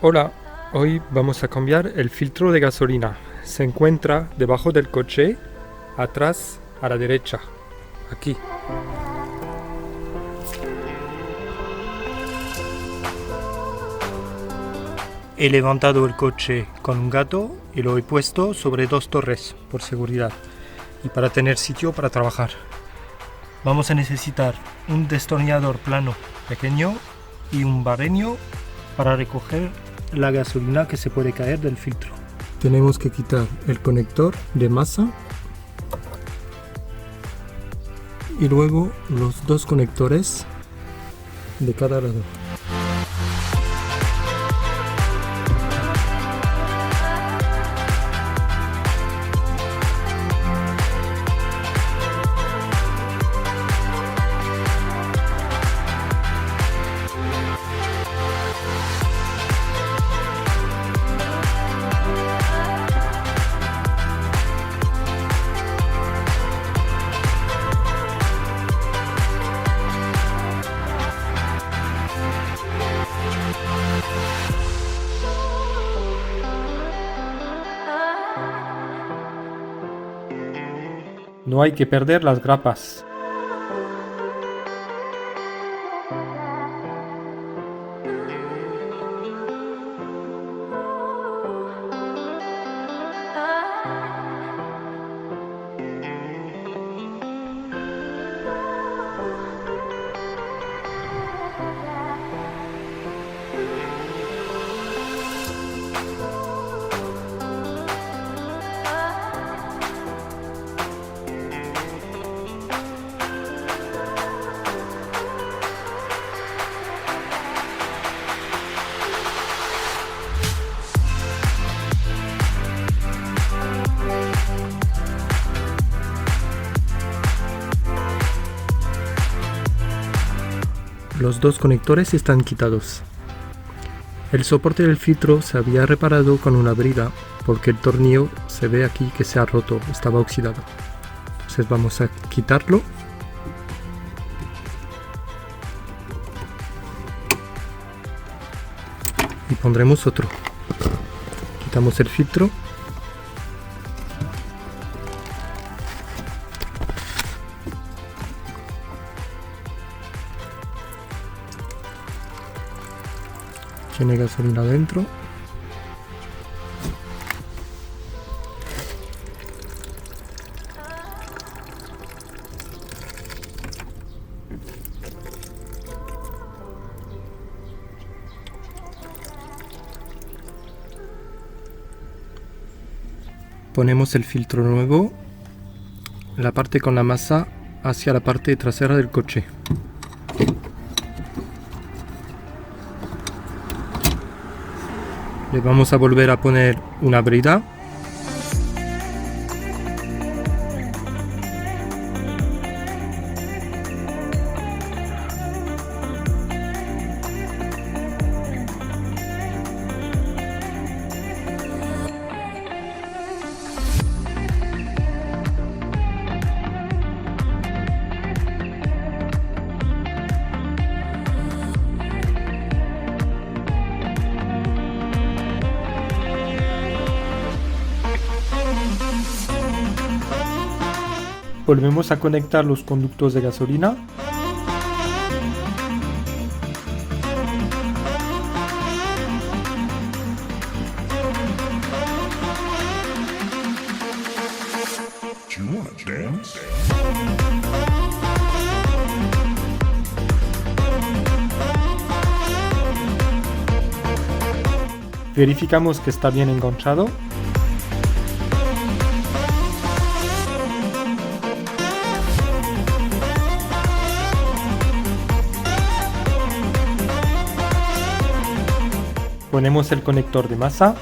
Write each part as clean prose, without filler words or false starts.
Hola, hoy vamos a cambiar el filtro de gasolina. Se encuentra debajo del coche, atrás a la derecha, aquí. He levantado el coche con un gato y lo he puesto sobre 2 torres por seguridad y para tener sitio para trabajar. Vamos a necesitar un destornillador plano pequeño y un barreño para recoger la gasolina que se puede caer del filtro. Tenemos que quitar el conector de masa y luego los 2 conectores de cada lado. No hay que perder las grapas. Los 2 conectores están quitados. El soporte del filtro se había reparado con una brida porque el tornillo se ve aquí que se ha roto, estaba oxidado. Entonces vamos a quitarlo. Y pondremos otro. Quitamos el filtro. Tiene gasolina adentro. Ponemos el filtro nuevo, la parte con la masa hacia la parte trasera del coche. Le vamos a volver a poner una brida. Volvemos a conectar los conductos de gasolina. Verificamos que está bien enganchado. Ponemos el conector de masa.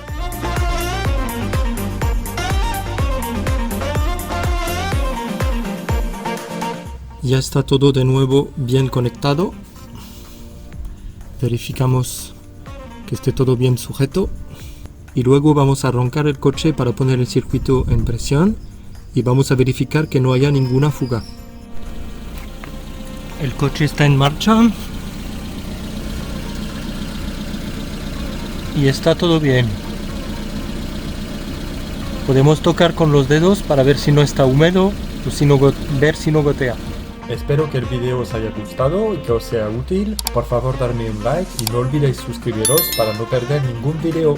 Ya está todo de nuevo bien conectado. Verificamos que esté todo bien sujeto. Y luego vamos a arrancar el coche para poner el circuito en presión. Y vamos a verificar que no haya ninguna fuga. El coche está en marcha. y está todo bien. Podemos tocar con los dedos para ver si no está húmedo o si no ver si no gotea. Espero que el video os haya gustado y que os sea útil. Por favor, darme un like y no olvidéis suscribiros para no perder ningún video.